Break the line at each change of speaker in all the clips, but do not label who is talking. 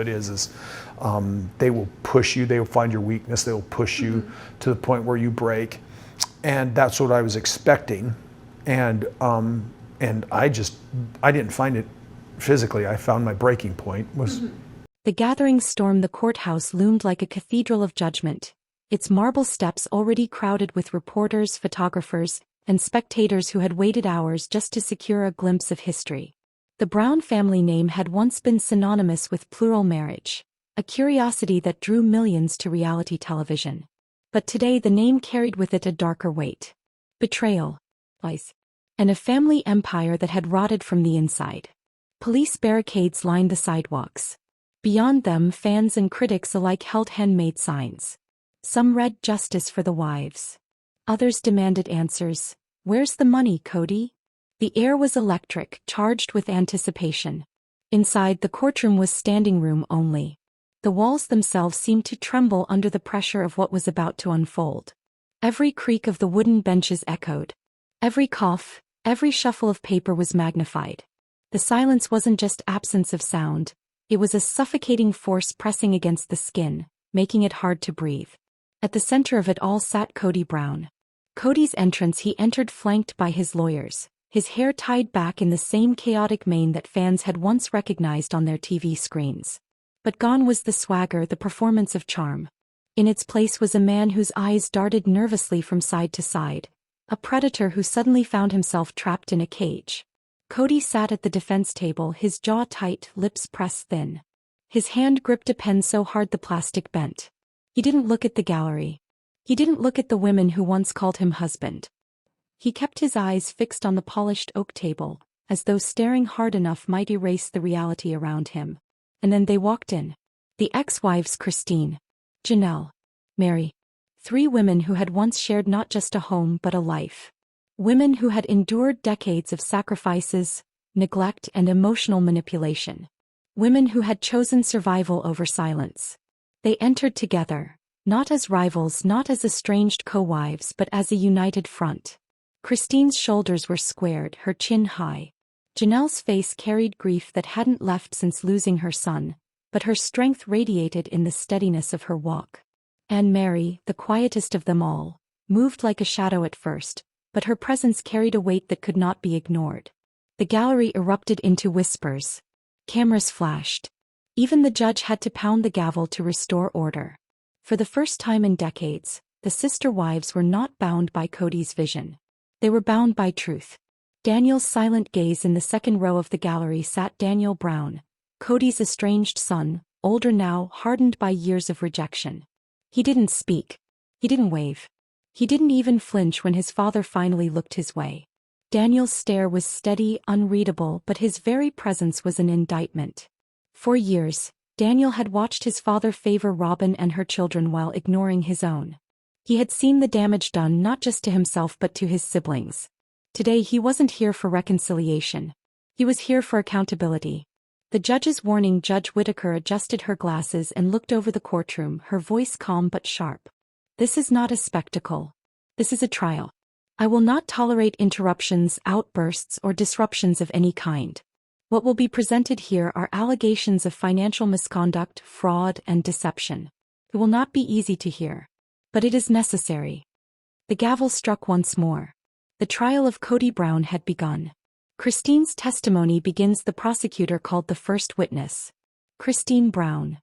They will push you, they will find your weakness, they will push you to the point where you break. And that's what I was expecting. And I didn't find it physically. I found my breaking point was.
The gathering stormed the courthouse loomed like a cathedral of judgment, its marble steps already crowded with reporters, photographers, and spectators who had waited hours just to secure a glimpse of history. The Brown family name had once been synonymous with plural marriage, a curiosity that drew millions to reality television. But today the name carried with it a darker weight. Betrayal, lies, and a family empire that had rotted from the inside. Police barricades lined the sidewalks. Beyond them, fans and critics alike held handmade signs. Some read justice for the wives. Others demanded answers. Where's the money, Kody? The air was electric, charged with anticipation. Inside, the courtroom was standing room only. The walls themselves seemed to tremble under the pressure of what was about to unfold. Every creak of the wooden benches echoed. Every cough, every shuffle of paper was magnified. The silence wasn't just absence of sound, it was a suffocating force pressing against the skin, making it hard to breathe. At the center of it all sat Kody Brown. Kody's entrance, he entered flanked by his lawyers, his hair tied back in the same chaotic mane that fans had once recognized on their TV screens. But gone was the swagger, the performance of charm. In its place was a man whose eyes darted nervously from side to side, a predator who suddenly found himself trapped in a cage. Kody sat at the defense table, his jaw tight, lips pressed thin. His hand gripped a pen so hard the plastic bent. He didn't look at the gallery. He didn't look at the women who once called him husband. He kept his eyes fixed on the polished oak table, as though staring hard enough might erase the reality around him. And then they walked in. The ex-wives Christine, Janelle, Meri. 3 women who had once shared not just a home but a life. Women who had endured decades of sacrifices, neglect and emotional manipulation. Women who had chosen survival over silence. They entered together, not as rivals, not as estranged co-wives, but as a united front. Christine's shoulders were squared, her chin high. Janelle's face carried grief that hadn't left since losing her son, but her strength radiated in the steadiness of her walk. And Meri, the quietest of them all, moved like a shadow at first, but her presence carried a weight that could not be ignored. The gallery erupted into whispers. Cameras flashed. Even the judge had to pound the gavel to restore order. For the first time in decades, the sister wives were not bound by Kody's vision. They were bound by truth. Daniel's silent gaze. In the second row of the gallery sat Daniel Brown, Kody's estranged son, older now, hardened by years of rejection. He didn't speak. He didn't wave. He didn't even flinch when his father finally looked his way. Daniel's stare was steady, unreadable, but his very presence was an indictment. For years, Daniel had watched his father favor Robin and her children while ignoring his own. He had seen the damage done not just to himself but to his siblings. Today he wasn't here for reconciliation. He was here for accountability. The judge's warning. Judge Whitaker adjusted her glasses and looked over the courtroom, her voice calm but sharp. This is not a spectacle. This is a trial. I will not tolerate interruptions, outbursts, or disruptions of any kind. What will be presented here are allegations of financial misconduct, fraud, and deception. It will not be easy to hear. But it is necessary. The gavel struck once more. The trial of Kody Brown had begun. Christine's testimony begins. The prosecutor called the first witness. Christine Brown.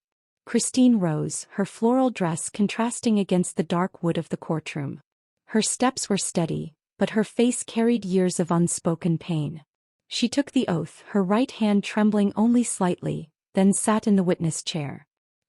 Christine rose, her floral dress contrasting against the dark wood of the courtroom. Her steps were steady, but her face carried years of unspoken pain. She took the oath, her right hand trembling only slightly, then sat in the witness chair.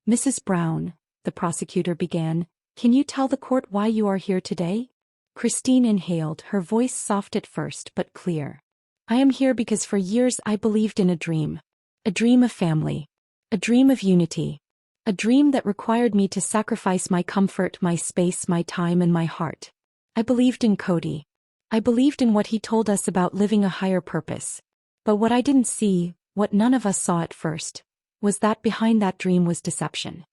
Mrs. Brown, the prosecutor began, can you tell the court why you are here today? Christine inhaled, her voice soft at first but clear. I am here because for years I believed in a dream. A dream of family. A dream of unity. A dream that required me to sacrifice my comfort, my space, my time, and my heart. I believed in Kody. I believed in what he told us about living a higher purpose. But what I didn't see, what none of us saw at first, was that behind that dream was deception.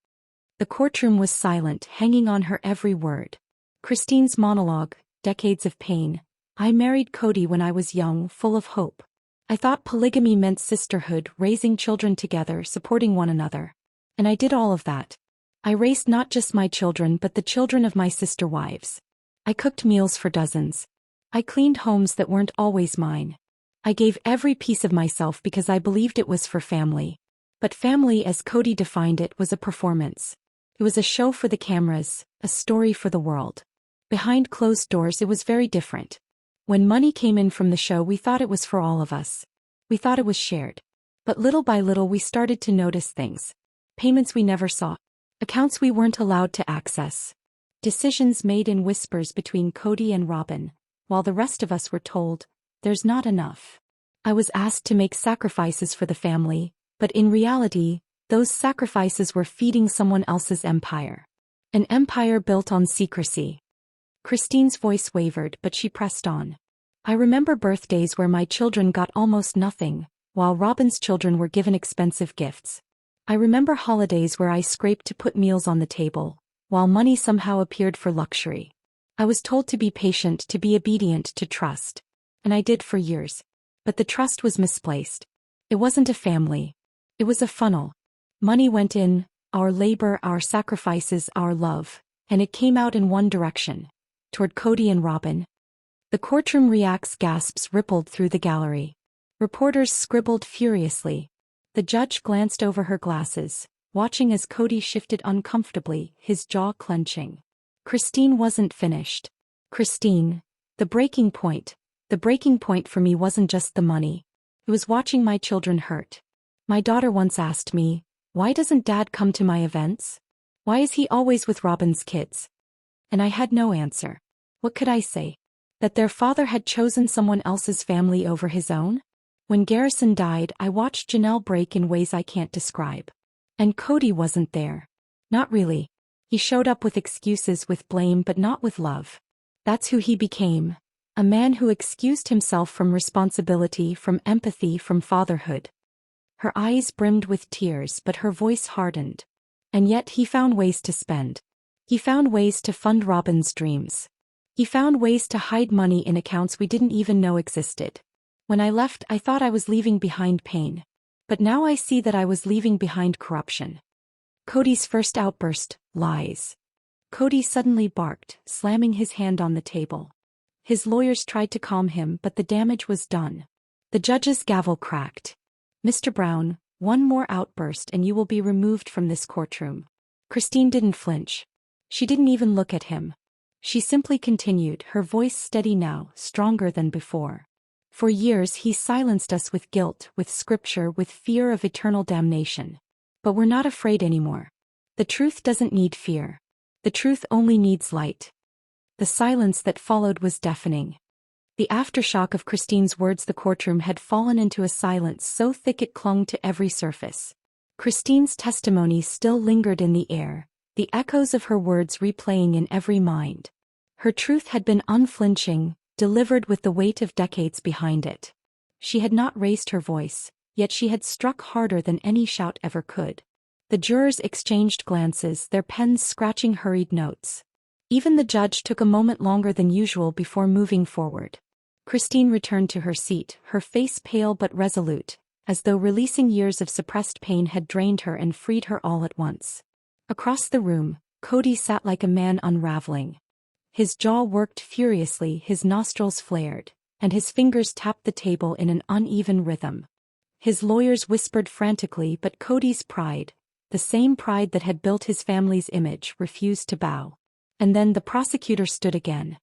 The courtroom was silent, hanging on her every word. Christine's monologue, decades of pain. I married Kody when I was young, full of hope. I thought polygamy meant sisterhood, raising children together, supporting one another. And I did all of that. I raised not just my children but the children of my sister wives. I cooked meals for dozens. I cleaned homes that weren't always mine. I gave every piece of myself because I believed it was for family. But family, as Kody defined it, was a performance. It was a show for the cameras, a story for the world. Behind closed doors it was very different. When money came in from the show, we thought it was for all of us. We thought it was shared. But little by little we started to notice things. Payments we never saw. Accounts we weren't allowed to access. Decisions made in whispers between Kody and Robin, while the rest of us were told, there's not enough. I was asked to make sacrifices for the family, but in reality, those sacrifices were feeding someone else's empire. An empire built on secrecy. Christine's voice wavered, but she pressed on. I remember birthdays where my children got almost nothing, while Robin's children were given expensive gifts. I remember holidays where I scraped to put meals on the table, while money somehow appeared for luxury. I was told to be patient, to be obedient, to trust. And I did for years. But the trust was misplaced. It wasn't a family. It was a funnel. Money went in, our labor, our sacrifices, our love, and it came out in one direction. Toward Kody and Robin. The courtroom reacts, gasps rippled through the gallery. Reporters scribbled furiously. The judge glanced over her glasses, watching as Kody shifted uncomfortably, his jaw clenching. Christine wasn't finished. Christine, the breaking point for me wasn't just the money. It was watching my children hurt. My daughter once asked me, why doesn't Dad come to my events? Why is he always with Robin's kids? And I had no answer. What could I say? That their father had chosen someone else's family over his own? When Garrison died, I watched Janelle break in ways I can't describe. And Kody wasn't there. Not really. He showed up with excuses, with blame, but not with love. That's who he became. A man who excused himself from responsibility, from empathy, from fatherhood. Her eyes brimmed with tears, but her voice hardened. And yet he found ways to spend. He found ways to fund Robin's dreams. He found ways to hide money in accounts we didn't even know existed. When I left, I thought I was leaving behind pain. But now I see that I was leaving behind corruption. Kody's first outburst, lies. Kody suddenly barked, slamming his hand on the table. His lawyers tried to calm him, but the damage was done. The judge's gavel cracked. Mr. Brown, one more outburst and you will be removed from this courtroom. Christine didn't flinch. She didn't even look at him. She simply continued, her voice steady now, stronger than before. For years he silenced us with guilt, with scripture, with fear of eternal damnation. But we're not afraid anymore. The truth doesn't need fear. The truth only needs light. The silence that followed was deafening. The aftershock of Christine's words, the courtroom had fallen into a silence so thick it clung to every surface. Christine's testimony still lingered in the air, the echoes of her words replaying in every mind. Her truth had been unflinching, delivered with the weight of decades behind it. She had not raised her voice, yet she had struck harder than any shout ever could. The jurors exchanged glances, their pens scratching hurried notes. Even the judge took a moment longer than usual before moving forward. Christine returned to her seat, her face pale but resolute, as though releasing years of suppressed pain had drained her and freed her all at once. Across the room, Kody sat like a man unraveling. His jaw worked furiously, his nostrils flared, and his fingers tapped the table in an uneven rhythm. His lawyers whispered frantically, but Kody's pride, the same pride that had built his family's image, refused to bow. And then the prosecutor stood again.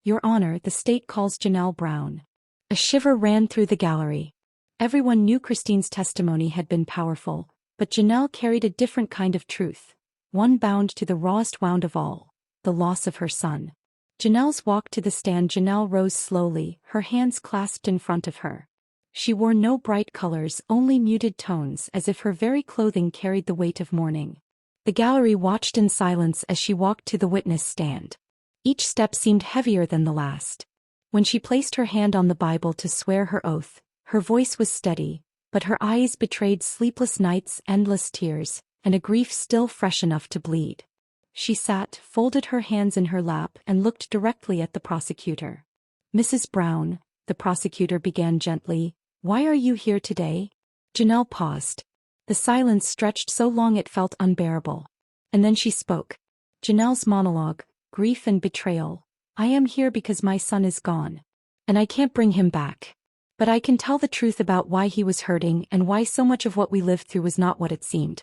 Your Honor, the state calls Janelle Brown. A shiver ran through the gallery. Everyone knew Christine's testimony had been powerful, but Janelle carried a different kind of truth, one bound to the rawest wound of all, the loss of her son. Janelle's walk to the stand. Janelle rose slowly, her hands clasped in front of her. She wore no bright colors, only muted tones, as if her very clothing carried the weight of mourning. The gallery watched in silence as she walked to the witness stand. Each step seemed heavier than the last. When she placed her hand on the Bible to swear her oath, her voice was steady, but her eyes betrayed sleepless nights, endless tears, and a grief still fresh enough to bleed. She sat, folded her hands in her lap, and looked directly at the prosecutor. Mrs. Brown, the prosecutor began gently, why are you here today? Janelle paused. The silence stretched so long it felt unbearable. And then she spoke. Janelle's monologue, grief and betrayal. I am here because my son is gone. And I can't bring him back. But I can tell the truth about why he was hurting and why so much of what we lived through was not what it seemed.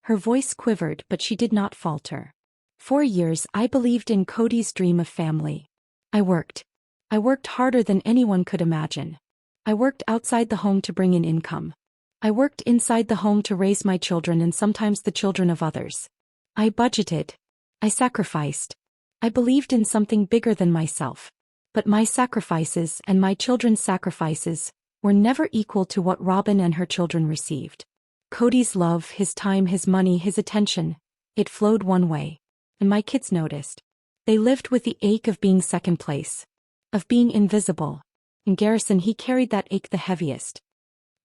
Her voice quivered, but she did not falter. For years I believed in Kody's dream of family. I worked harder than anyone could imagine. I worked outside the home to bring in income. I worked inside the home to raise my children and sometimes the children of others. I budgeted. I sacrificed. I believed in something bigger than myself. But my sacrifices and my children's sacrifices were never equal to what Robyn and her children received. Kody's love, his time, his money, his attention, it flowed one way. And my kids noticed. They lived with the ache of being second place. Of being invisible. And Garrison, he carried that ache the heaviest.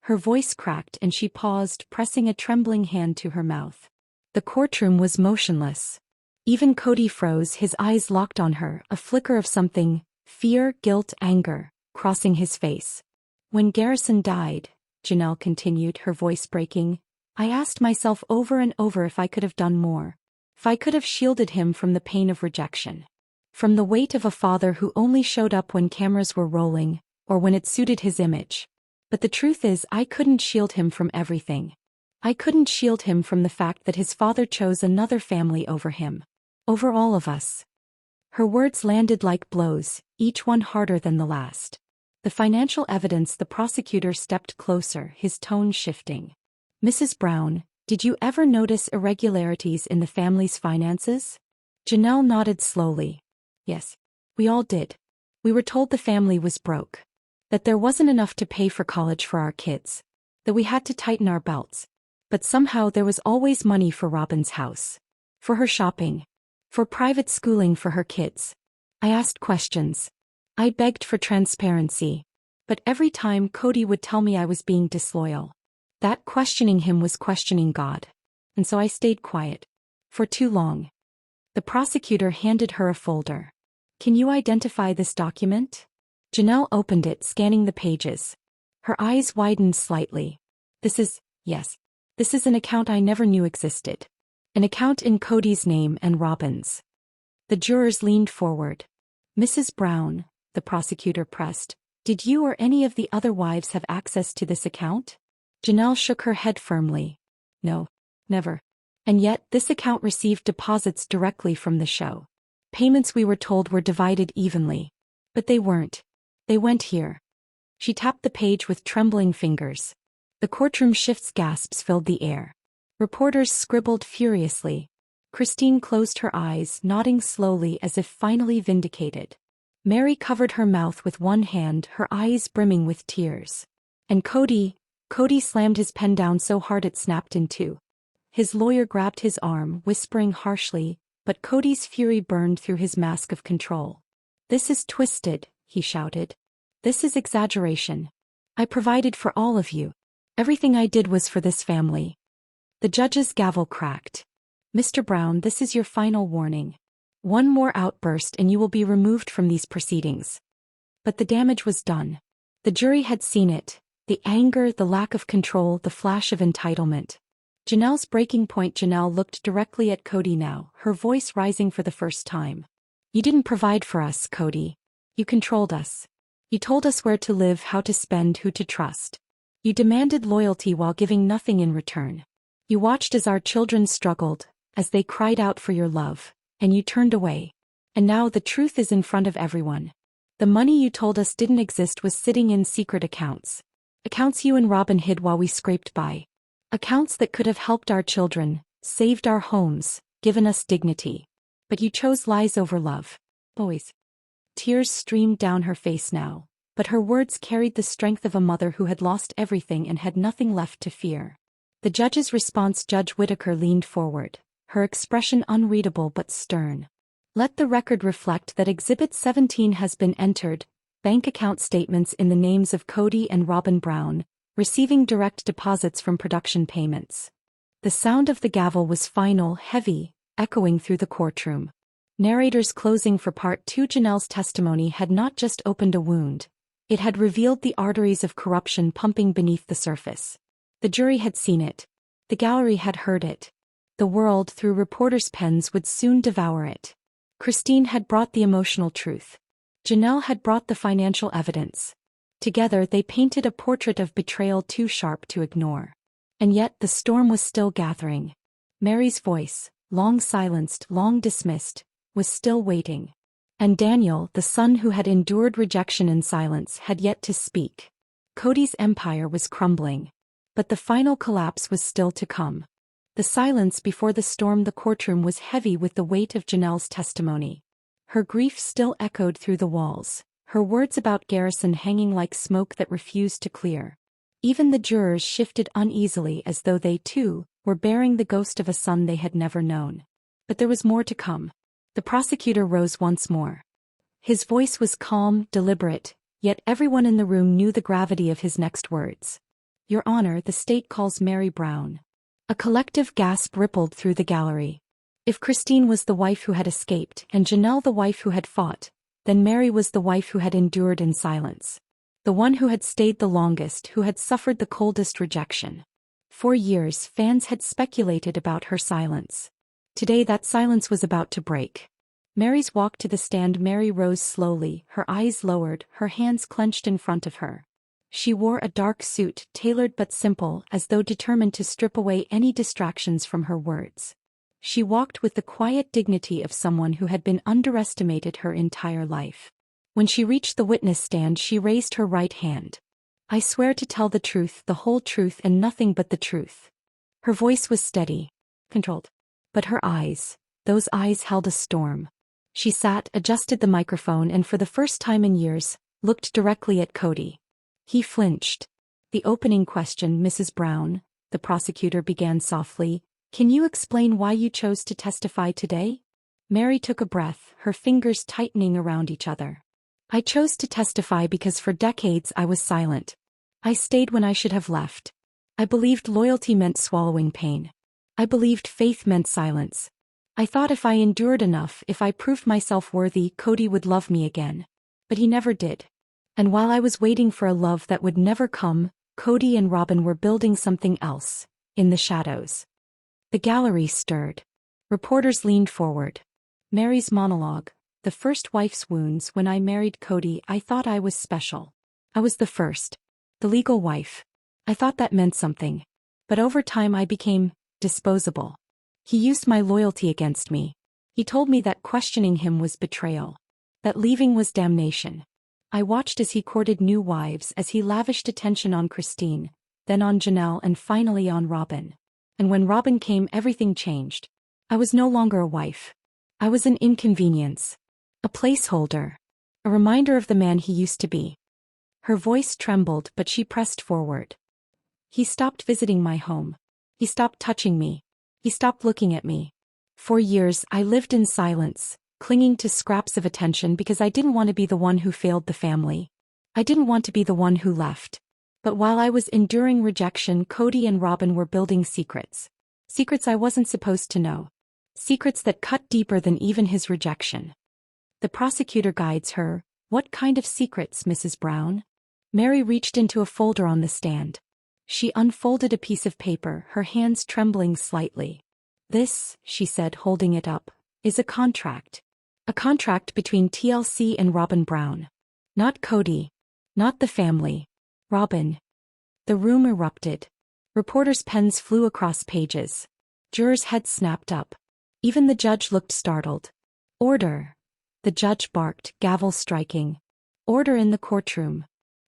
Her voice cracked and she paused, pressing a trembling hand to her mouth. The courtroom was motionless. Even Kody froze, his eyes locked on her, a flicker of something, fear, guilt, anger, crossing his face. When Garrison died, Janelle continued, her voice breaking, I asked myself over and over if I could have done more. If I could have shielded him from the pain of rejection. From the weight of a father who only showed up when cameras were rolling, or when it suited his image. But the truth is, I couldn't shield him from everything. I couldn't shield him from the fact that his father chose another family over him. Over all of us. Her words landed like blows, each one harder than the last. The financial evidence. The prosecutor stepped closer, his tone shifting. Mrs. Brown, did you ever notice irregularities in the family's finances? Janelle nodded slowly. Yes, we all did. We were told the family was broke. That there wasn't enough to pay for college for our kids. That we had to tighten our belts. But somehow there was always money for Robyn's house. For her shopping. For private schooling for her kids. I asked questions. I begged for transparency. But every time Kody would tell me I was being disloyal. That questioning him was questioning God. And so I stayed quiet. For too long. The prosecutor handed her a folder. Can you identify this document? Janelle opened it, scanning the pages. Her eyes widened slightly. This is an account I never knew existed. An account in Kody's name and Robyn's. The jurors leaned forward. Mrs. Brown, the prosecutor pressed, did you or any of the other wives have access to this account? Janelle shook her head firmly. No, never. And yet, this account received deposits directly from the show. Payments we were told were divided evenly. But they weren't. They went here. She tapped the page with trembling fingers. The courtroom shifts, gasps filled the air. Reporters scribbled furiously. Christine closed her eyes, nodding slowly as if finally vindicated. Meri covered her mouth with one hand, her eyes brimming with tears. And Kody slammed his pen down so hard it snapped in two. His lawyer grabbed his arm, whispering harshly, but Kody's fury burned through his mask of control. This is twisted, he shouted. This is exaggeration. I provided for all of you. Everything I did was for this family. The judge's gavel cracked. Mr. Brown, this is your final warning. One more outburst and you will be removed from these proceedings. But the damage was done. The jury had seen it. The anger, the lack of control, the flash of entitlement. Janelle's breaking point. Janelle looked directly at Kody now, her voice rising for the first time. You didn't provide for us, Kody. You controlled us. You told us where to live, how to spend, who to trust. You demanded loyalty while giving nothing in return. You watched as our children struggled, as they cried out for your love, and you turned away. And now the truth is in front of everyone. The money you told us didn't exist was sitting in secret accounts. Accounts you and Robyn hid while we scraped by. Accounts that could have helped our children, saved our homes, given us dignity. But you chose lies over love. Boys. Tears streamed down her face now, but her words carried the strength of a mother who had lost everything and had nothing left to fear. The judge's response. Judge Whitaker leaned forward, her expression unreadable but stern. Let the record reflect that Exhibit 17 has been entered, bank account statements in the names of Kody and Robyn Brown, receiving direct deposits from production payments. The sound of the gavel was final, heavy, echoing through the courtroom. Narrator's closing for Part 2. Janelle's testimony had not just opened a wound. It had revealed the arteries of corruption pumping beneath the surface. The jury had seen it. The gallery had heard it. The world, through reporters' pens, would soon devour it. Christine had brought the emotional truth. Janelle had brought the financial evidence. Together they painted a portrait of betrayal too sharp to ignore. And yet the storm was still gathering. Meri's voice, long silenced, long dismissed, was still waiting. And Daniel, the son who had endured rejection in silence, had yet to speak. Kody's empire was crumbling. But the final collapse was still to come. The silence before the storm, the courtroom, was heavy with the weight of Janelle's testimony. Her grief still echoed through the walls, her words about Garrison hanging like smoke that refused to clear. Even the jurors shifted uneasily as though they, too, were bearing the ghost of a son they had never known. But there was more to come. The prosecutor rose once more. His voice was calm, deliberate, yet everyone in the room knew the gravity of his next words. "Your Honor, the state calls Meri Brown." A collective gasp rippled through the gallery. If Christine was the wife who had escaped, and Janelle the wife who had fought, then Meri was the wife who had endured in silence. The one who had stayed the longest, who had suffered the coldest rejection. For years, fans had speculated about her silence. Today that silence was about to break. Meri's walk to the stand. Meri rose slowly, her eyes lowered, her hands clenched in front of her. She wore a dark suit, tailored but simple, as though determined to strip away any distractions from her words. She walked with the quiet dignity of someone who had been underestimated her entire life. When she reached the witness stand, she raised her right hand. "I swear to tell the truth, the whole truth, and nothing but the truth." Her voice was steady, controlled. But her eyes, those eyes held a storm. She sat, adjusted the microphone, and for the first time in years, looked directly at Kody. He flinched. "The opening question, Mrs. Brown," the prosecutor began softly, "can you explain why you chose to testify today?" Meri took a breath, her fingers tightening around each other. "I chose to testify because for decades I was silent. I stayed when I should have left. I believed loyalty meant swallowing pain. I believed faith meant silence. I thought if I endured enough, if I proved myself worthy, Kody would love me again. But he never did. And while I was waiting for a love that would never come, Kody and Robin were building something else, in the shadows." The gallery stirred. Reporters leaned forward. Meri's monologue, "The first wife's wounds. When I married Kody, I thought I was special. I was the first. The legal wife. I thought that meant something. But over time I became disposable. He used my loyalty against me. He told me that questioning him was betrayal. That leaving was damnation. I watched as he courted new wives, as he lavished attention on Christine, then on Janelle, and finally on Robin. And when Robin came, everything changed. I was no longer a wife. I was an inconvenience. A placeholder. A reminder of the man he used to be." Her voice trembled, but she pressed forward. "He stopped visiting my home. He stopped touching me. He stopped looking at me. For years I lived in silence, clinging to scraps of attention because I didn't want to be the one who failed the family. I didn't want to be the one who left. But while I was enduring rejection, Kody and Robin were building secrets. Secrets I wasn't supposed to know. Secrets that cut deeper than even his rejection." The prosecutor guides her. "What kind of secrets, Mrs. Brown?" Meri reached into a folder on the stand. She unfolded a piece of paper, her hands trembling slightly. "This," she said, holding it up, "is a contract. A contract between TLC and Robin Brown. Not Kody. Not the family. Robin." The room erupted. Reporters' pens flew across pages. Jurors' heads snapped up. Even the judge looked startled. "Order." The judge barked, gavel striking. "Order in the courtroom."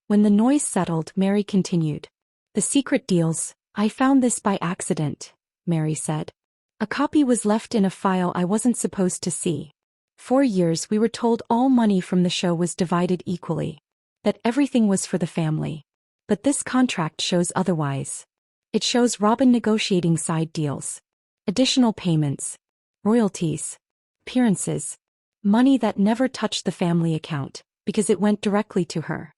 When the noise settled, Meri continued. "The secret deals. I found this by accident," Meri said. "A copy was left in a file I wasn't supposed to see. For years we were told all money from the show was divided equally. That everything was for the family. But this contract shows otherwise. It shows Robin negotiating side deals. Additional payments. Royalties. Appearances. Money that never touched the family account, because it went directly to her."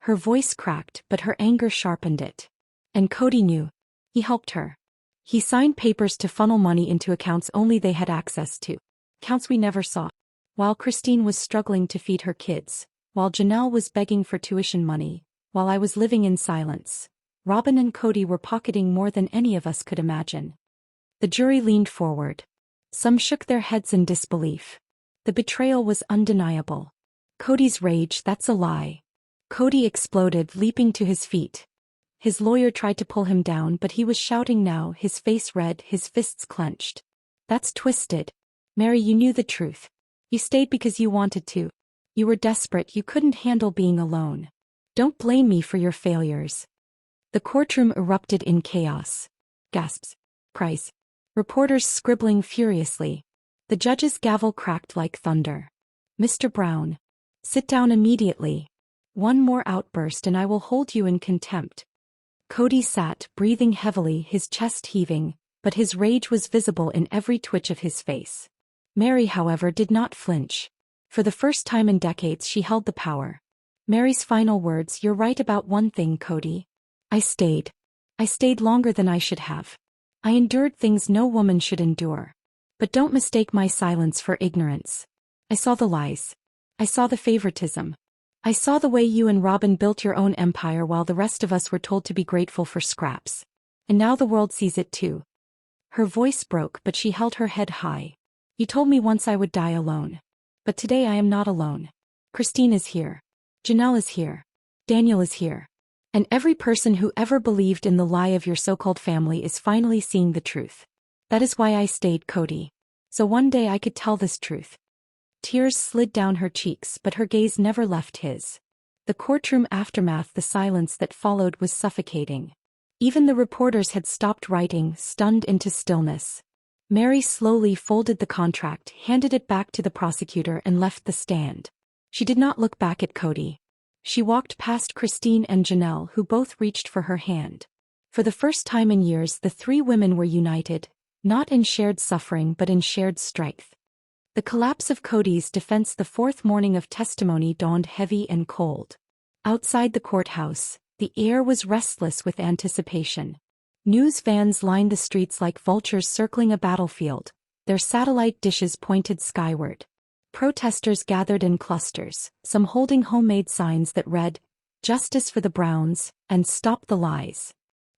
Her voice cracked, but her anger sharpened it. "And Kody knew. He helped her. He signed papers to funnel money into accounts only they had access to. Accounts we never saw. While Christine was struggling to feed her kids. While Janelle was begging for tuition money. While I was living in silence. Robin and Kody were pocketing more than any of us could imagine. The jury leaned forward. Some shook their heads in disbelief. The betrayal was undeniable. Kody's rage, that's a lie. Kody exploded, leaping to his feet. His lawyer tried to pull him down, but he was shouting now, his face red, his fists clenched. That's twisted. Meri, you knew the truth. You stayed because you wanted to. You were desperate, you couldn't handle being alone. Don't blame me for your failures. The courtroom erupted in chaos. Gasps. Cries. Reporters scribbling furiously. The judge's gavel cracked like thunder. Mr. Brown. Sit down immediately. One more outburst and I will hold you in contempt. Kody sat, breathing heavily, his chest heaving, but his rage was visible in every twitch of his face. Meri, however, did not flinch. For the first time in decades she held the power. Meri's final words, "You're right about one thing, Kody. I stayed. I stayed longer than I should have. I endured things no woman should endure. But don't mistake my silence for ignorance. I saw the lies. I saw the favoritism. I saw the way you and Robin built your own empire while the rest of us were told to be grateful for scraps. And now the world sees it too." Her voice broke, but she held her head high. "You told me once I would die alone. But today I am not alone. Christine is here. Janelle is here. Daniel is here. And every person who ever believed in the lie of your so-called family is finally seeing the truth. That is why I stayed, Kody. So one day I could tell this truth." Tears slid down her cheeks, but her gaze never left his. The courtroom aftermath, the silence that followed, was suffocating. Even the reporters had stopped writing, stunned into stillness. Meri slowly folded the contract, handed it back to the prosecutor, and left the stand. She did not look back at Kody. She walked past Christine and Janelle, who both reached for her hand. For the first time in years, the three women were united, not in shared suffering but in shared strength. The collapse of Kody's defense, the fourth morning of testimony, dawned heavy and cold. Outside the courthouse, the air was restless with anticipation. News vans lined the streets like vultures circling a battlefield, their satellite dishes pointed skyward. Protesters gathered in clusters, some holding homemade signs that read, "Justice for the Browns," and "Stop the Lies."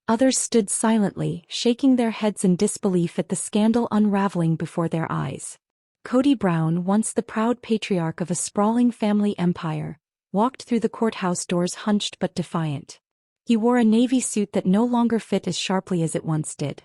Others stood silently, shaking their heads in disbelief at the scandal unraveling before their eyes. Kody Brown, once the proud patriarch of a sprawling family empire, walked through the courthouse doors hunched but defiant. He wore a navy suit that no longer fit as sharply as it once did.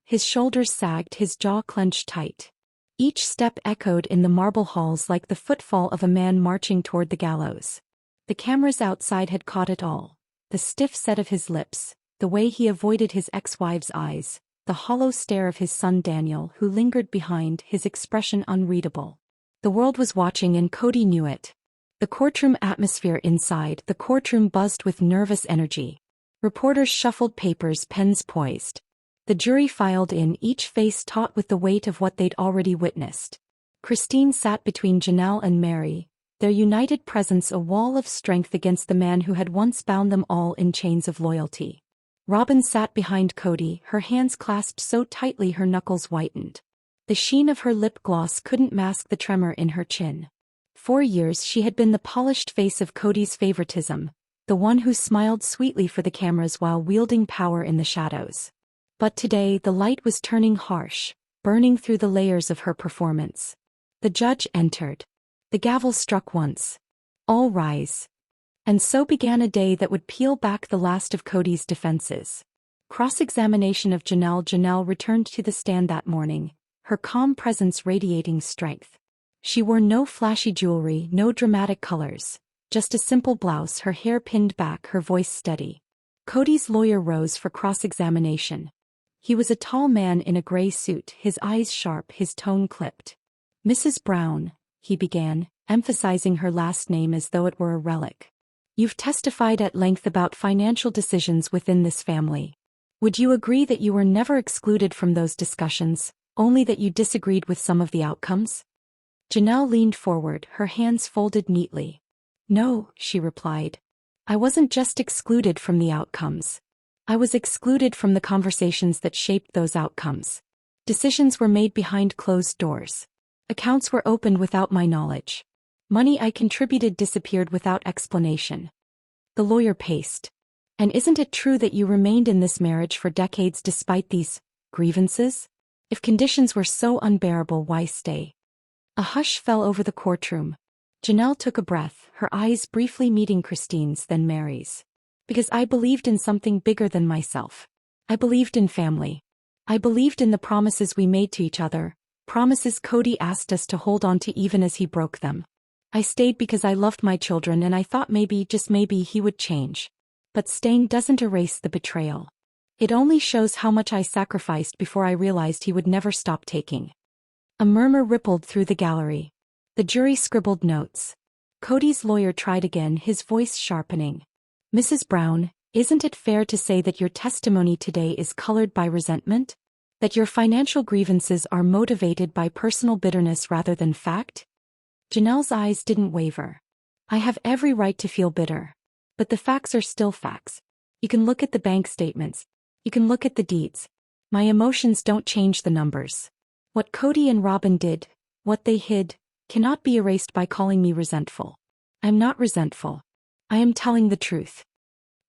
His shoulders sagged, his jaw clenched tight. Each step echoed in the marble halls like the footfall of a man marching toward the gallows. The cameras outside had caught it all. The stiff set of his lips, the way he avoided his ex-wife's eyes, the hollow stare of his son Daniel, who lingered behind, his expression unreadable. The world was watching and Kody knew it. The courtroom atmosphere inside, the courtroom buzzed with nervous energy. Reporters shuffled papers, pens poised. The jury filed in, each face taut with the weight of what they'd already witnessed. Christine sat between Janelle and Meri, their united presence a wall of strength against the man who had once bound them all in chains of loyalty. Robin sat behind Kody, her hands clasped so tightly her knuckles whitened. The sheen of her lip gloss couldn't mask the tremor in her chin. For years she had been the polished face of Kody's favoritism, the one who smiled sweetly for the cameras while wielding power in the shadows. But today the light was turning harsh, burning through the layers of her performance. The judge entered. The gavel struck once. All rise. And so began a day that would peel back the last of Kody's defenses. Cross-examination of Janelle. Janelle returned to the stand that morning, her calm presence radiating strength. She wore no flashy jewelry, no dramatic colors, just a simple blouse, her hair pinned back, her voice steady. Kody's lawyer rose for cross-examination. He was a tall man in a gray suit, his eyes sharp, his tone clipped. "Mrs. Brown," he began, emphasizing her last name as though it were a relic. "You've testified at length about financial decisions within this family. Would you agree that you were never excluded from those discussions, only that you disagreed with some of the outcomes?" Janelle leaned forward, her hands folded neatly. "No," she replied. "I wasn't just excluded from the outcomes. I was excluded from the conversations that shaped those outcomes. Decisions were made behind closed doors. Accounts were opened without my knowledge. Money I contributed disappeared without explanation." The lawyer paced. And isn't it true that you remained in this marriage for decades despite these grievances? If conditions were so unbearable, why stay? A hush fell over the courtroom. Janelle took a breath, her eyes briefly meeting Christine's, then Meri's. Because I believed in something bigger than myself. I believed in family. I believed in the promises we made to each other, promises Kody asked us to hold on to even as he broke them. I stayed because I loved my children and I thought maybe, just maybe, he would change. But staying doesn't erase the betrayal. It only shows how much I sacrificed before I realized he would never stop taking. A murmur rippled through the gallery. The jury scribbled notes. Kody's lawyer tried again, his voice sharpening. Mrs. Brown, isn't it fair to say that your testimony today is colored by resentment? That your financial grievances are motivated by personal bitterness rather than fact? Janelle's eyes didn't waver. I have every right to feel bitter. But the facts are still facts. You can look at the bank statements. You can look at the deeds. My emotions don't change the numbers. What Kody and Robin did, what they hid, cannot be erased by calling me resentful. I'm not resentful. I am telling the truth.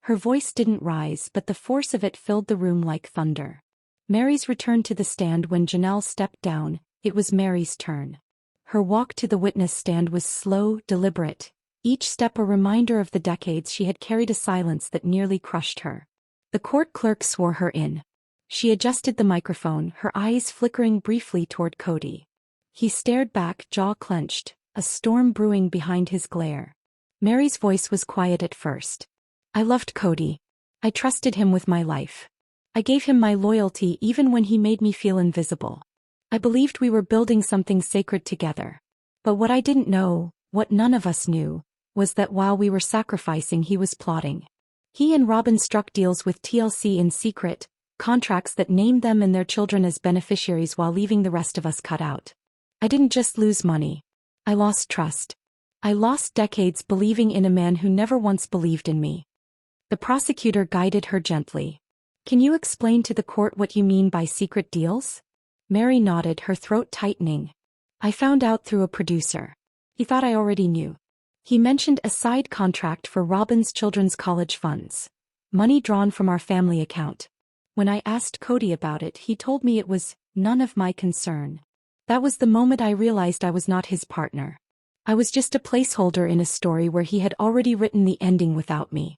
Her voice didn't rise, but the force of it filled the room like thunder. Meri's returned to the stand when Janelle stepped down. It was Meri's turn. Her walk to the witness stand was slow, deliberate, each step a reminder of the decades she had carried, a silence that nearly crushed her. The court clerk swore her in. She adjusted the microphone, her eyes flickering briefly toward Kody. He stared back, jaw clenched, a storm brewing behind his glare. Meri's voice was quiet at first. I loved Kody. I trusted him with my life. I gave him my loyalty even when he made me feel invisible. I believed we were building something sacred together. But what I didn't know, what none of us knew, was that while we were sacrificing, he was plotting. He and Robin struck deals with LLC in secret, contracts that named them and their children as beneficiaries while leaving the rest of us cut out. I didn't just lose money. I lost trust. I lost decades believing in a man who never once believed in me. The prosecutor guided her gently. Can you explain to the court what you mean by secret deals? Meri nodded, her throat tightening. I found out through a producer. He thought I already knew. He mentioned a side contract for Robin's children's college funds. Money drawn from our family account. When I asked Kody about it, he told me it was none of my concern. That was the moment I realized I was not his partner. I was just a placeholder in a story where he had already written the ending without me.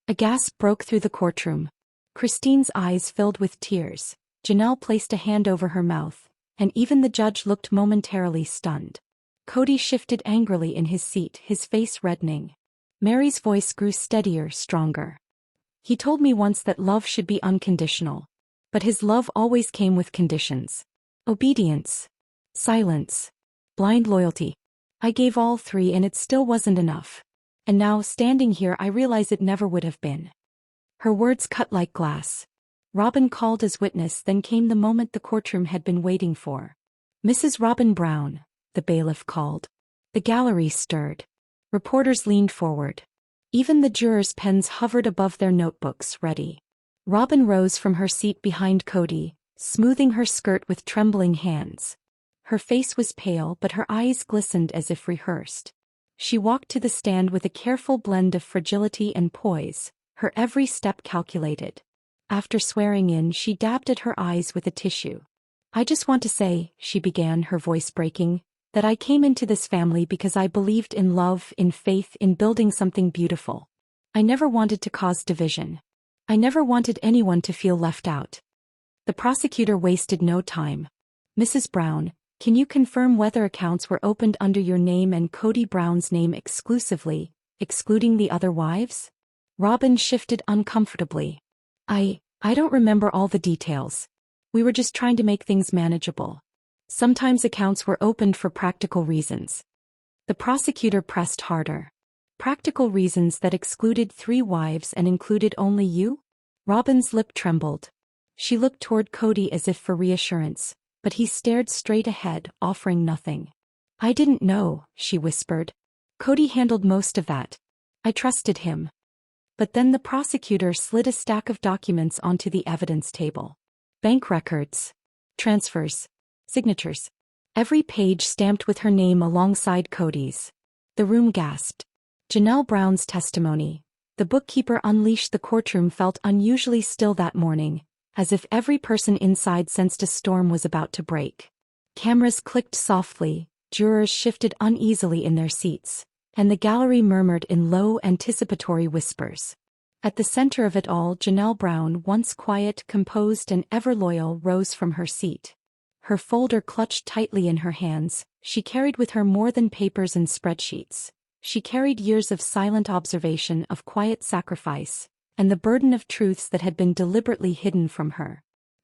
A gasp broke through the courtroom. Christine's eyes filled with tears. Janelle placed a hand over her mouth, and even the judge looked momentarily stunned. Kody shifted angrily in his seat, his face reddening. Meri's voice grew steadier, stronger. He told me once that love should be unconditional. But his love always came with conditions. Obedience. Silence. Blind loyalty. I gave all three and it still wasn't enough. And now, standing here, I realize it never would have been. Her words cut like glass. Robin called as witness, then came the moment the courtroom had been waiting for. Mrs. Robin Brown, the bailiff called. The gallery stirred. Reporters leaned forward. Even the jurors' pens hovered above their notebooks, ready. Robin rose from her seat behind Kody, smoothing her skirt with trembling hands. Her face was pale, but her eyes glistened as if rehearsed. She walked to the stand with a careful blend of fragility and poise, her every step calculated. After swearing in, she dabbed at her eyes with a tissue. I just want to say, she began, her voice breaking, that I came into this family because I believed in love, in faith, in building something beautiful. I never wanted to cause division. I never wanted anyone to feel left out. The prosecutor wasted no time. Mrs. Brown, can you confirm whether accounts were opened under your name and Kody Brown's name exclusively, excluding the other wives? Robin shifted uncomfortably. I don't remember all the details. We were just trying to make things manageable. Sometimes accounts were opened for practical reasons. The prosecutor pressed harder. Practical reasons that excluded 3 wives and included only you? Robin's lip trembled. She looked toward Kody as if for reassurance, but he stared straight ahead, offering nothing. I didn't know, she whispered. Kody handled most of that. I trusted him. But then the prosecutor slid a stack of documents onto the evidence table. Bank records. Transfers. Signatures. Every page stamped with her name alongside Kody's. The room gasped. Janelle Brown's testimony. The bookkeeper unleashed. The courtroom felt unusually still that morning, as if every person inside sensed a storm was about to break. Cameras clicked softly, jurors shifted uneasily in their seats, and the gallery murmured in low, anticipatory whispers. At the center of it all, Janelle Brown, once quiet, composed, and ever loyal, rose from her seat. Her folder clutched tightly in her hands. She carried with her more than papers and spreadsheets. She carried years of silent observation, of quiet sacrifice, and the burden of truths that had been deliberately hidden from her.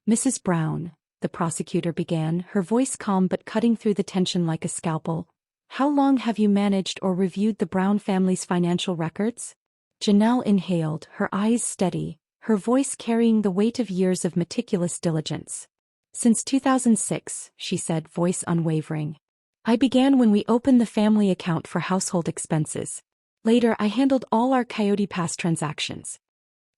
"Mrs. Brown," the prosecutor began, her voice calm but cutting through the tension like a scalpel, "how long have you managed or reviewed the Brown family's financial records?" Janelle inhaled, her eyes steady, her voice carrying the weight of years of meticulous diligence. "Since 2006, she said, voice unwavering. "I began when we opened the family account for household expenses. Later, I handled all our Kody past transactions."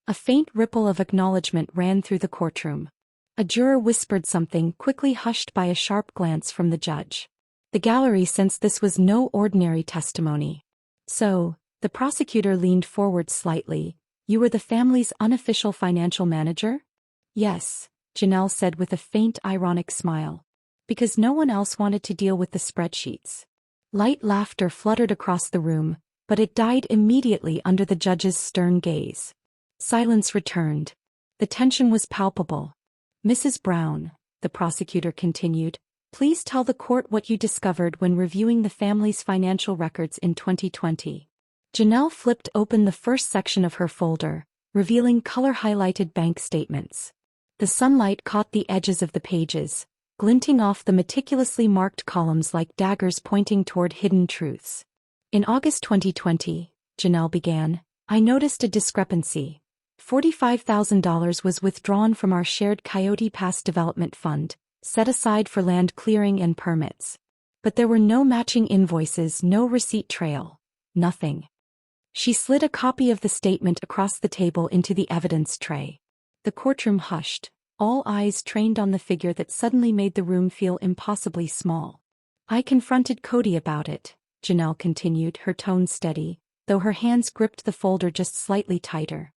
A faint ripple of acknowledgement ran through the courtroom. A juror whispered something, quickly hushed by a sharp glance from the judge. The gallery sensed this was no ordinary testimony. "So," the prosecutor leaned forward slightly, "you were the family's unofficial financial manager?" "Yes," Janelle said with a faint ironic smile. "Because no one else wanted to deal with the spreadsheets." Light laughter fluttered across the room, but it died immediately under the judge's stern gaze. Silence returned. The tension was palpable. "Mrs. Brown," the prosecutor continued, "please tell the court what you discovered when reviewing the family's financial records in 2020. Janelle flipped open the first section of her folder, revealing color-highlighted bank statements. The sunlight caught the edges of the pages, glinting off the meticulously marked columns like daggers pointing toward hidden truths. "In August 2020, Janelle began, "I noticed a discrepancy. $45,000 was withdrawn from our shared Kody Pass Development Fund, set aside for land clearing and permits. But there were no matching invoices, no receipt trail. Nothing." She slid a copy of the statement across the table into the evidence tray. The courtroom hushed, all eyes trained on the figure that suddenly made the room feel impossibly small. "I confronted Kody about it," Janelle continued, her tone steady, though her hands gripped the folder just slightly tighter.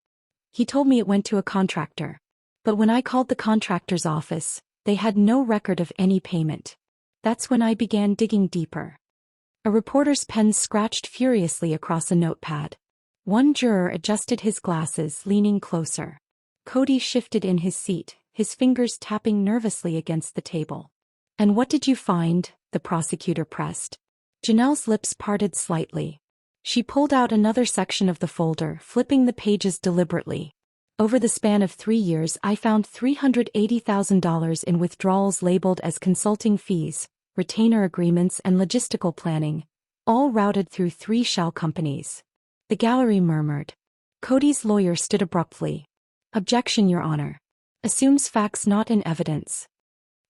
"He told me it went to a contractor. But when I called the contractor's office, they had no record of any payment. That's when I began digging deeper." A reporter's pen scratched furiously across a notepad. One juror adjusted his glasses, leaning closer. Kody shifted in his seat, his fingers tapping nervously against the table. "And what did you find?" the prosecutor pressed. Janelle's lips parted slightly. She pulled out another section of the folder, flipping the pages deliberately. "Over the span of 3 years, I found $380,000 in withdrawals labeled as consulting fees, retainer agreements, and logistical planning, all routed through 3 shell companies." The gallery murmured. Kody's lawyer stood abruptly. "Objection, Your Honor. Assumes facts not in evidence."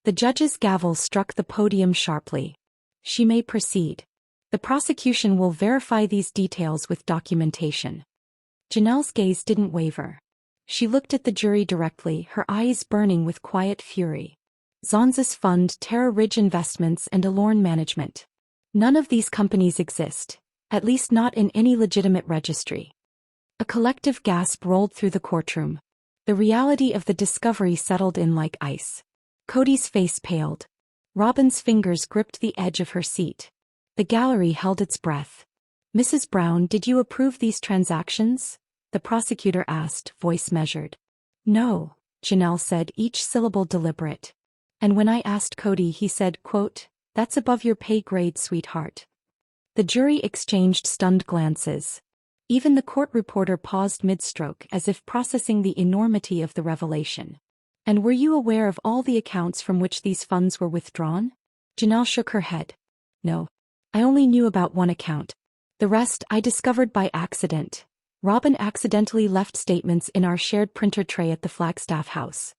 The judge's gavel struck the podium sharply. "She may proceed. The prosecution will verify these details with documentation." Janelle's gaze didn't waver. She looked at the jury directly, her eyes burning with quiet fury. "Zonza's Fund, Terra Ridge Investments, and Alorn Management. None of these companies exist, at least not in any legitimate registry." A collective gasp rolled through the courtroom. The reality of the discovery settled in like ice. Kody's face paled. Robin's fingers gripped the edge of her seat. The gallery held its breath. "Mrs. Brown, did you approve these transactions?" the prosecutor asked, voice measured. "No," Janelle said, each syllable deliberate. "And when I asked Kody, he said, quote, 'That's above your pay grade, sweetheart.'" The jury exchanged stunned glances. Even the court reporter paused mid-stroke as if processing the enormity of the revelation. "And were you aware of all the accounts from which these funds were withdrawn?" Janelle shook her head. "No. I only knew about one account. The rest I discovered by accident. Robin accidentally left statements in our shared printer tray at the Flagstaff house."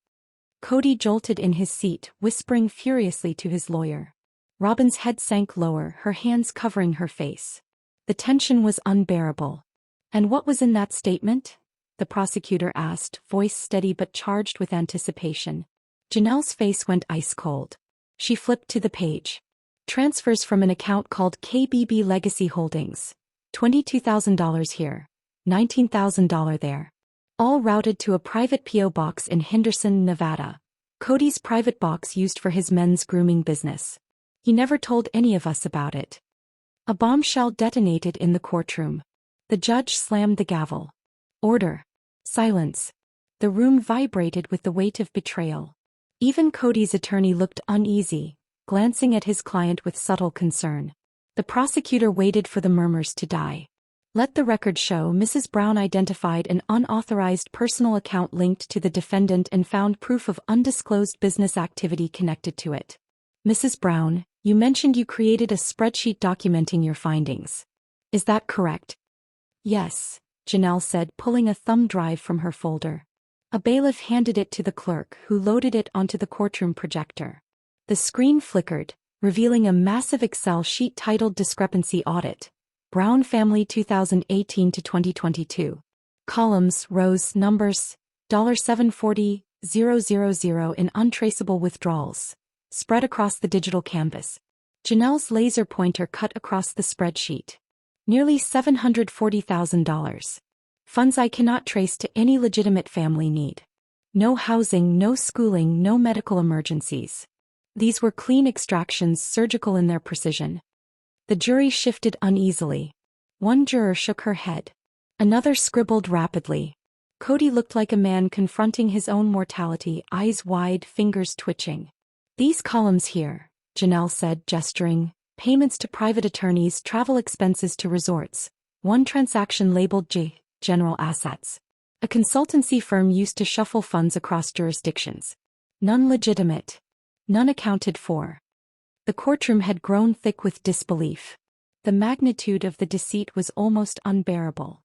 Kody jolted in his seat, whispering furiously to his lawyer. Robin's head sank lower, her hands covering her face. The tension was unbearable. "And what was in that statement?" the prosecutor asked, voice steady but charged with anticipation. Janelle's face went ice cold. She flipped to the page. "Transfers from an account called KBB Legacy Holdings. $22,000 here. $19,000 there. All routed to a private P.O. box in Henderson, Nevada. Kody's private box used for his men's grooming business. He never told any of us about it. A bombshell detonated in the courtroom. The judge slammed the gavel. Order. Silence. The room vibrated with the weight of betrayal. Even Kody's attorney looked uneasy, glancing at his client with subtle concern. The prosecutor waited for the murmurs to die. Let the record show Mrs. Brown identified an unauthorized personal account linked to the defendant and found proof of undisclosed business activity connected to it. Mrs. Brown, you mentioned you created a spreadsheet documenting your findings. Is that correct? Yes, Janelle said, pulling a thumb drive from her folder. A bailiff handed it to the clerk, who loaded it onto the courtroom projector. The screen flickered, revealing a massive Excel sheet titled Discrepancy Audit. Brown Family 2018 to 2022. Columns, rows, numbers, $740,000 in untraceable withdrawals, spread across the digital canvas. Janelle's laser pointer cut across the spreadsheet. Nearly $740,000. Funds I cannot trace to any legitimate family need. No housing, no schooling, no medical emergencies. These were clean extractions, surgical in their precision. The jury shifted uneasily. One juror shook her head. Another scribbled rapidly. Kody looked like a man confronting his own mortality, eyes wide, fingers twitching. These columns here, Janelle said, gesturing. Payments to private attorneys, travel expenses to resorts. One transaction labeled J. General assets. A consultancy firm used to shuffle funds across jurisdictions. None legitimate. None accounted for. The courtroom had grown thick with disbelief. The magnitude of the deceit was almost unbearable.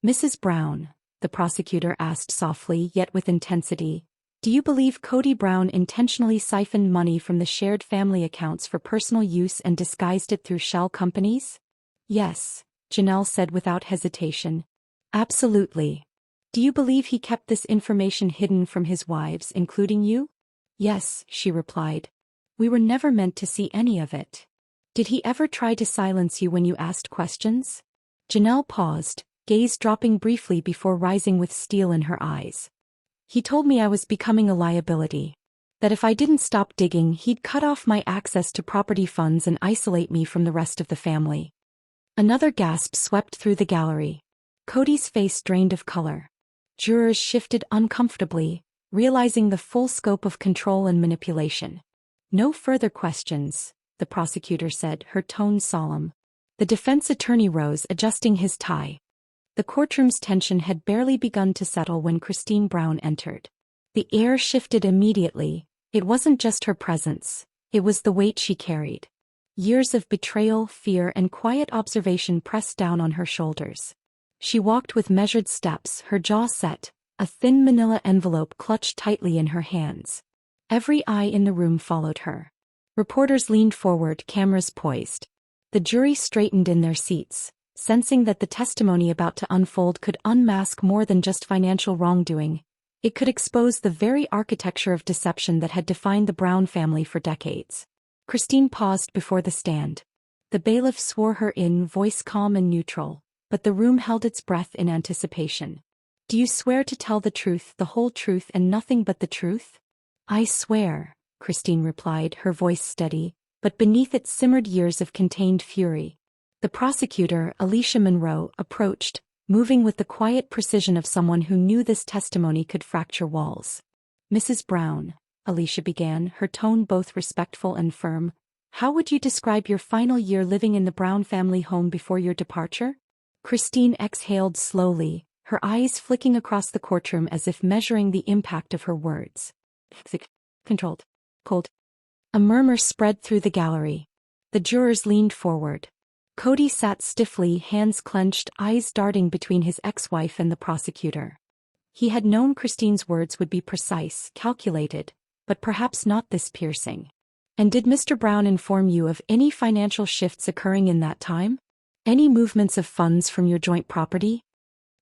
Mrs. Brown, the prosecutor asked softly yet with intensity, do you believe Kody Brown intentionally siphoned money from the shared family accounts for personal use and disguised it through shell companies? Yes, Janelle said without hesitation. Absolutely. Do you believe he kept this information hidden from his wives, including you? Yes, she replied. We were never meant to see any of it. Did he ever try to silence you when you asked questions? Janelle paused, gaze dropping briefly before rising with steel in her eyes. He told me I was becoming a liability. That if I didn't stop digging, he'd cut off my access to property funds and isolate me from the rest of the family. Another gasp swept through the gallery. Kody's face drained of color. Jurors shifted uncomfortably, realizing the full scope of control and manipulation. No further questions, the prosecutor said, her tone solemn. The defense attorney rose, adjusting his tie. The courtroom's tension had barely begun to settle when Christine Brown entered. The air shifted immediately. It wasn't just her presence, it was the weight she carried. Years of betrayal, fear, and quiet observation pressed down on her shoulders. She walked with measured steps, her jaw set, a thin manila envelope clutched tightly in her hands. Every eye in the room followed her. Reporters leaned forward, cameras poised. The jury straightened in their seats, sensing that the testimony about to unfold could unmask more than just financial wrongdoing. It could expose the very architecture of deception that had defined the Brown family for decades. Christine paused before the stand. The bailiff swore her in, voice calm and neutral, but the room held its breath in anticipation. Do you swear to tell the truth, the whole truth, and nothing but the truth? I swear, Christine replied, her voice steady, but beneath it simmered years of contained fury. The prosecutor, Alicia Monroe, approached, moving with the quiet precision of someone who knew this testimony could fracture walls. Mrs. Brown, Alicia began, her tone both respectful and firm, how would you describe your final year living in the Brown family home before your departure? Christine exhaled slowly, her eyes flicking across the courtroom as if measuring the impact of her words. Controlled. Cold. A murmur spread through the gallery. The jurors leaned forward. Kody sat stiffly, hands clenched, eyes darting between his ex-wife and the prosecutor. He had known Christine's words would be precise, calculated, but perhaps not this piercing. And did Mr. Brown inform you of any financial shifts occurring in that time? Any movements of funds from your joint property?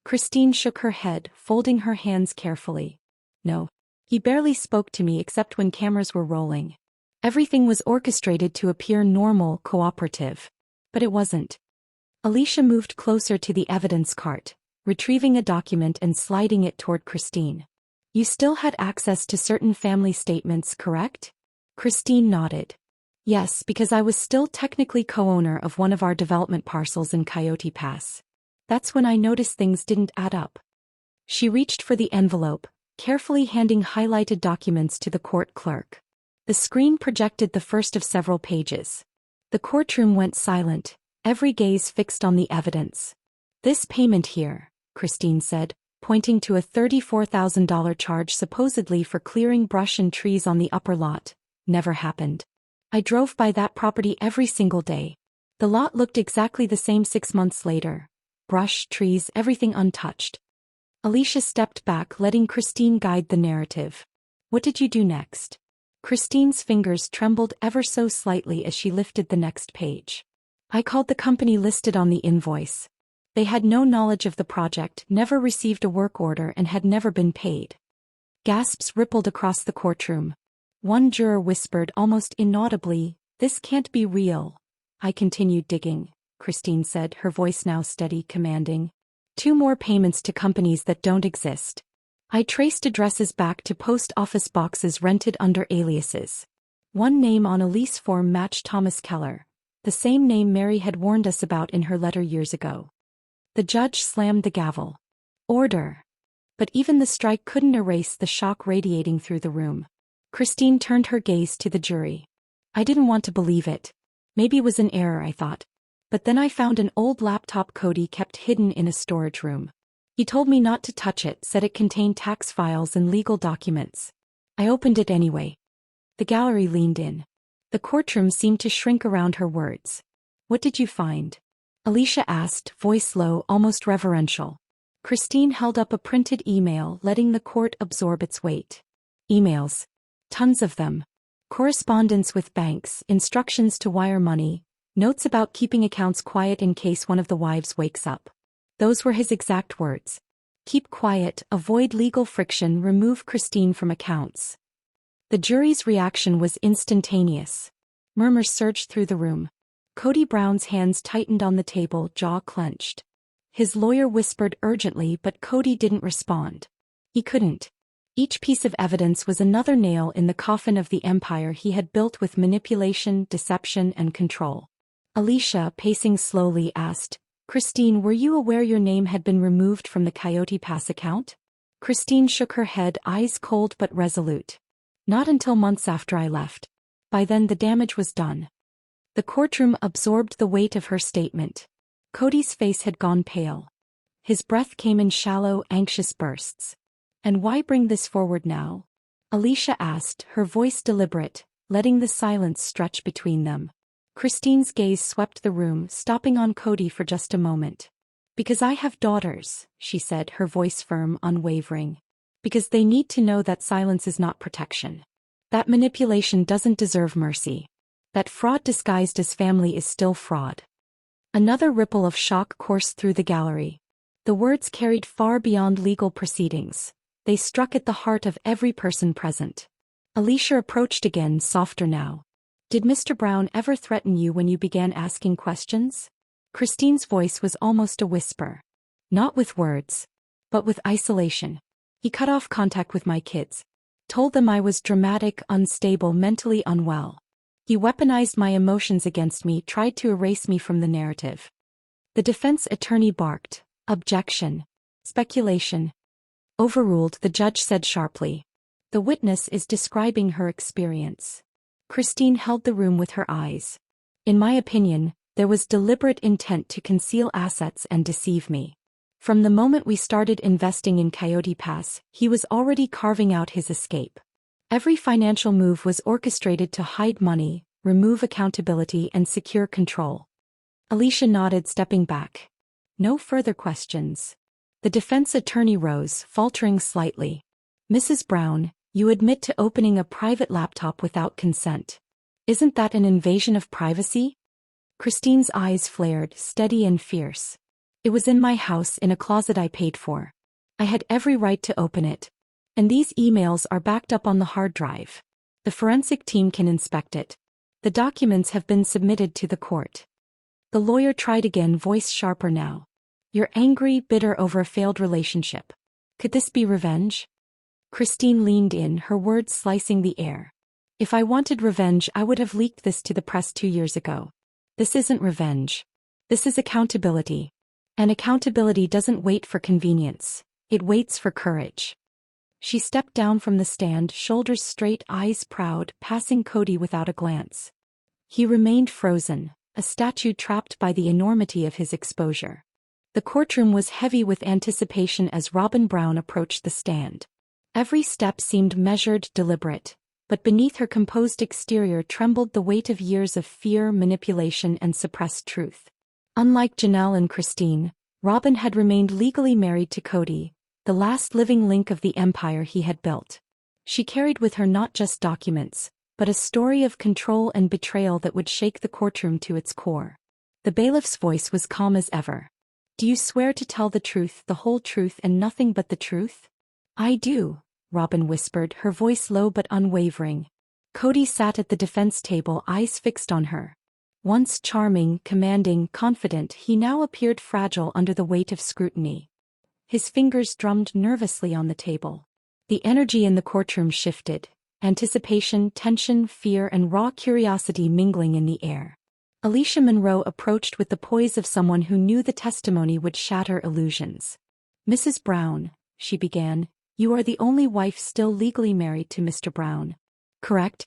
Christine shook her head, folding her hands carefully. No. He barely spoke to me except when cameras were rolling. Everything was orchestrated to appear normal, cooperative. But it wasn't. Alicia moved closer to the evidence cart, retrieving a document and sliding it toward Christine. You still had access to certain family statements, correct? Christine nodded. Yes, because I was still technically co-owner of one of our development parcels in Coyote Pass. That's when I noticed things didn't add up. She reached for the envelope, carefully handing highlighted documents to the court clerk. The screen projected the first of several pages. The courtroom went silent, every gaze fixed on the evidence. This payment here, Christine said, pointing to a $34,000 charge supposedly for clearing brush and trees on the upper lot, never happened. I drove by that property every single day. The lot looked exactly the same 6 months later. Brush, trees, everything untouched. Alicia stepped back, letting Christine guide the narrative. What did you do next? Christine's fingers trembled ever so slightly as she lifted the next page. I called the company listed on the invoice. They had no knowledge of the project, never received a work order, and had never been paid. Gasps rippled across the courtroom. One juror whispered almost inaudibly, "This can't be real." I continued digging, Christine said, her voice now steady, commanding. 2 more payments to companies that don't exist. I traced addresses back to post office boxes rented under aliases. One name on a lease form matched Thomas Keller, the same name Meri had warned us about in her letter years ago. The judge slammed the gavel. Order. But even the strike couldn't erase the shock radiating through the room. Christine turned her gaze to the jury. I didn't want to believe it. Maybe it was an error, I thought. But then I found an old laptop Kody kept hidden in a storage room. He told me not to touch it, said it contained tax files and legal documents. I opened it anyway. The gallery leaned in. The courtroom seemed to shrink around her words. What did you find? Alicia asked, voice low, almost reverential. Christine held up a printed email, letting the court absorb its weight. Emails. Tons of them. Correspondence with banks, instructions to wire money, notes about keeping accounts quiet in case one of the wives wakes up. Those were his exact words. Keep quiet, avoid legal friction, remove Christine from accounts. The jury's reaction was instantaneous. Murmurs surged through the room. Kody Brown's hands tightened on the table, jaw clenched. His lawyer whispered urgently, but Kody didn't respond. He couldn't. Each piece of evidence was another nail in the coffin of the empire he had built with manipulation, deception, and control. Alicia, pacing slowly, asked, Christine, were you aware your name had been removed from the Coyote Pass account? Christine shook her head, eyes cold but resolute. Not until months after I left. By then the damage was done. The courtroom absorbed the weight of her statement. Kody's face had gone pale. His breath came in shallow, anxious bursts. And why bring this forward now? Alicia asked, her voice deliberate, letting the silence stretch between them. Christine's gaze swept the room, stopping on Kody for just a moment. Because I have daughters, she said, her voice firm, unwavering. Because they need to know that silence is not protection. That manipulation doesn't deserve mercy. That fraud disguised as family is still fraud. Another ripple of shock coursed through the gallery. The words carried far beyond legal proceedings. They struck at the heart of every person present. Alicia approached again, softer now. Did Mr. Brown ever threaten you when you began asking questions? Christine's voice was almost a whisper. Not with words, but with isolation. He cut off contact with my kids. Told them I was dramatic, unstable, mentally unwell. He weaponized my emotions against me, tried to erase me from the narrative. The defense attorney barked. Objection. Speculation. Overruled, the judge said sharply. The witness is describing her experience. Christine held the room with her eyes. In my opinion, there was deliberate intent to conceal assets and deceive me. From the moment we started investing in Coyote Pass, he was already carving out his escape. Every financial move was orchestrated to hide money, remove accountability, and secure control. Alicia nodded, stepping back. No further questions. The defense attorney rose, faltering slightly. Mrs. Brown, you admit to opening a private laptop without consent. Isn't that an invasion of privacy? Christine's eyes flared, steady and fierce. It was in my house, in a closet I paid for. I had every right to open it. And these emails are backed up on the hard drive. The forensic team can inspect it. The documents have been submitted to the court. The lawyer tried again, voice sharper now. You're angry, bitter over a failed relationship. Could this be revenge? Christine leaned in, her words slicing the air. If I wanted revenge, I would have leaked this to the press 2 years ago. This isn't revenge. This is accountability. And accountability doesn't wait for convenience. It waits for courage. She stepped down from the stand, shoulders straight, eyes proud, passing Kody without a glance. He remained frozen, a statue trapped by the enormity of his exposure. The courtroom was heavy with anticipation as Robin Brown approached the stand. Every step seemed measured, deliberate, but beneath her composed exterior trembled the weight of years of fear, manipulation, and suppressed truth. Unlike Janelle and Christine, Robin had remained legally married to Kody, the last living link of the empire he had built. She carried with her not just documents, but a story of control and betrayal that would shake the courtroom to its core. The bailiff's voice was calm as ever. Do you swear to tell the truth, the whole truth, and nothing but the truth? I do, Robin whispered, her voice low but unwavering. Kody sat at the defense table, eyes fixed on her. Once charming, commanding, confident, he now appeared fragile under the weight of scrutiny. His fingers drummed nervously on the table. The energy in the courtroom shifted, anticipation, tension, fear, and raw curiosity mingling in the air. Alicia Monroe approached with the poise of someone who knew the testimony would shatter illusions. Mrs. Brown, she began, you are the only wife still legally married to Mr. Brown, correct?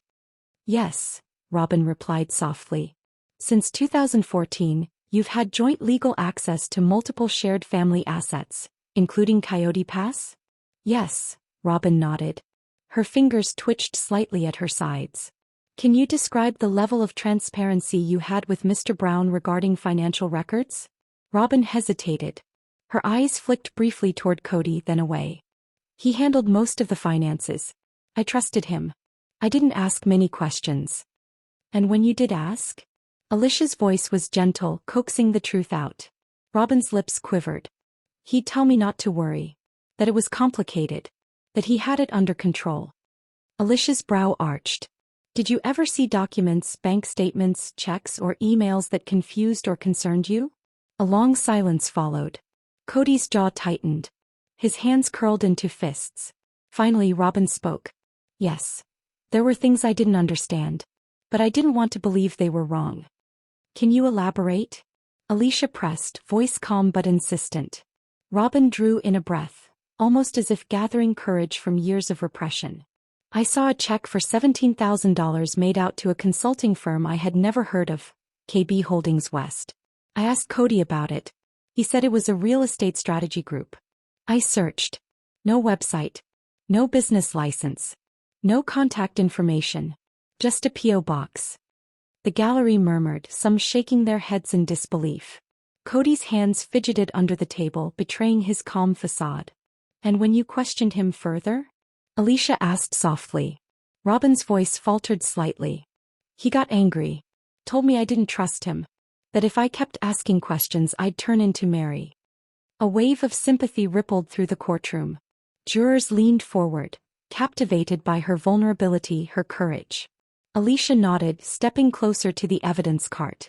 Yes, Robin replied softly. Since 2014, you've had joint legal access to multiple shared family assets, including Coyote Pass? Yes, Robin nodded. Her fingers twitched slightly at her sides. Can you describe the level of transparency you had with Mr. Brown regarding financial records? Robin hesitated. Her eyes flicked briefly toward Kody, then away. He handled most of the finances. I trusted him. I didn't ask many questions. And when you did ask? Alicia's voice was gentle, coaxing the truth out. Robin's lips quivered. He'd tell me not to worry. That it was complicated. That he had it under control. Alicia's brow arched. Did you ever see documents, bank statements, checks, or emails that confused or concerned you? A long silence followed. Kody's jaw tightened. His hands curled into fists. Finally, Robin spoke. Yes. There were things I didn't understand. But I didn't want to believe they were wrong. Can you elaborate? Alicia pressed, voice calm but insistent. Robin drew in a breath, almost as if gathering courage from years of repression. I saw a check for $17,000 made out to a consulting firm I had never heard of, KB Holdings West. I asked Kody about it. He said it was a real estate strategy group. I searched. No website. No business license. No contact information. Just a P.O. box. The gallery murmured, some shaking their heads in disbelief. Kody's hands fidgeted under the table, betraying his calm facade. And when you questioned him further? Alicia asked softly. Robin's voice faltered slightly. He got angry. Told me I didn't trust him. That if I kept asking questions I'd turn into Meri. A wave of sympathy rippled through the courtroom. Jurors leaned forward, captivated by her vulnerability, her courage. Alicia nodded, stepping closer to the evidence cart.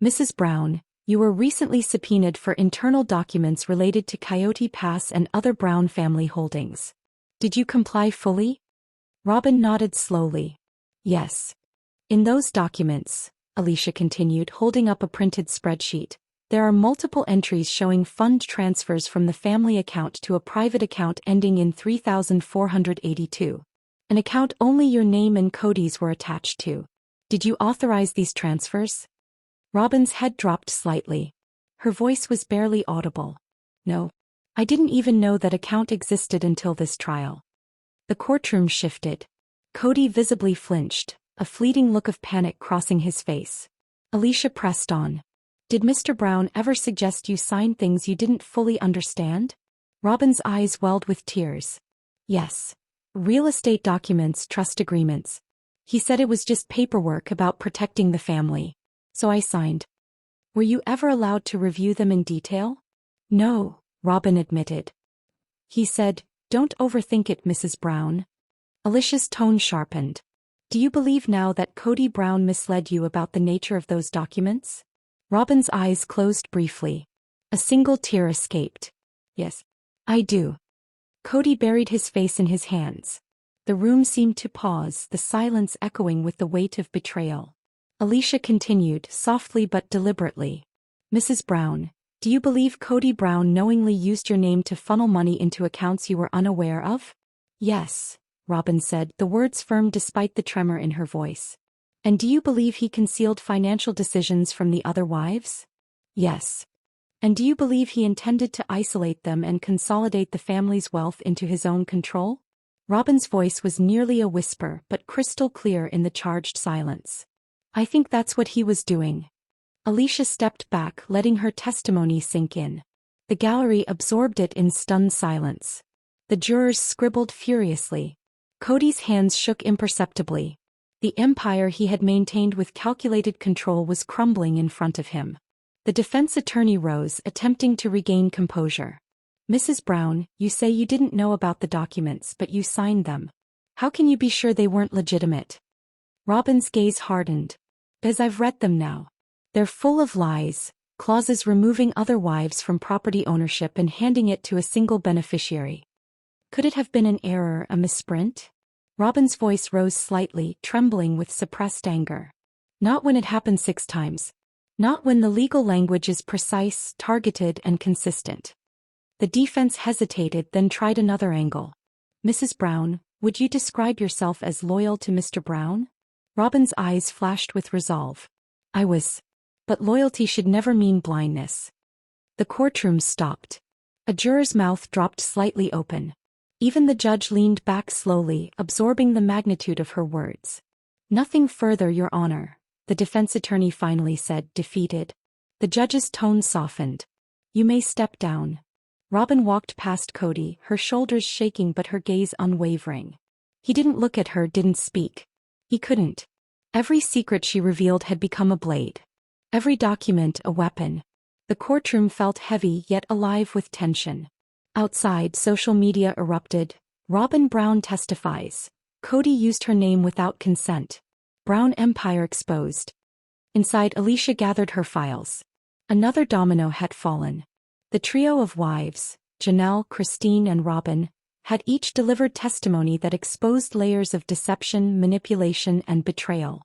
Mrs. Brown, you were recently subpoenaed for internal documents related to Coyote Pass and other Brown family holdings. Did you comply fully? Robin nodded slowly. Yes. In those documents, Alicia continued, holding up a printed spreadsheet, there are multiple entries showing fund transfers from the family account to a private account ending in 3482. An account only your name and Kody's were attached to. Did you authorize these transfers? Robin's head dropped slightly. Her voice was barely audible. No. I didn't even know that account existed until this trial. The courtroom shifted. Kody visibly flinched, a fleeting look of panic crossing his face. Alicia pressed on. Did Mr. Brown ever suggest you sign things you didn't fully understand? Robin's eyes welled with tears. Yes. Real estate documents, trust agreements. He said it was just paperwork about protecting the family. So I signed. Were you ever allowed to review them in detail? No, Robin admitted. He said, don't overthink it, Mrs. Brown. Alicia's tone sharpened. Do you believe now that Kody Brown misled you about the nature of those documents? Robin's eyes closed briefly. A single tear escaped. Yes, I do. Kody buried his face in his hands. The room seemed to pause, the silence echoing with the weight of betrayal. Alicia continued, softly but deliberately. Mrs. Brown, do you believe Kody Brown knowingly used your name to funnel money into accounts you were unaware of? Yes, Robin said, the words firm despite the tremor in her voice. And do you believe he concealed financial decisions from the other wives? Yes. And do you believe he intended to isolate them and consolidate the family's wealth into his own control? Robin's voice was nearly a whisper, but crystal clear in the charged silence. I think that's what he was doing. Alicia stepped back, letting her testimony sink in. The gallery absorbed it in stunned silence. The jurors scribbled furiously. Kody's hands shook imperceptibly. The empire he had maintained with calculated control was crumbling in front of him. The defense attorney rose, attempting to regain composure. Mrs. Brown, you say you didn't know about the documents, but you signed them. How can you be sure they weren't legitimate? Robin's gaze hardened. As I've read them now. They're full of lies, clauses removing other wives from property ownership and handing it to a single beneficiary. Could it have been an error, a misprint? Robin's voice rose slightly, trembling with suppressed anger. Not when it happened 6 times. Not when the legal language is precise, targeted, and consistent. The defense hesitated, then tried another angle. Mrs. Brown, would you describe yourself as loyal to Mr. Brown? Robin's eyes flashed with resolve. I was. But loyalty should never mean blindness. The courtroom stopped. A juror's mouth dropped slightly open. Even the judge leaned back slowly, absorbing the magnitude of her words. Nothing further, Your Honor, the defense attorney finally said, defeated. The judge's tone softened. You may step down. Robin walked past Kody, her shoulders shaking but her gaze unwavering. He didn't look at her, didn't speak. He couldn't. Every secret she revealed had become a blade. Every document a weapon. The courtroom felt heavy yet alive with tension. Outside, social media erupted. Robin Brown testifies. Kody used her name without consent. Brown Empire exposed. Inside, Alicia gathered her files. Another domino had fallen. The trio of wives, Janelle, Christine, and Robin, had each delivered testimony that exposed layers of deception, manipulation, and betrayal.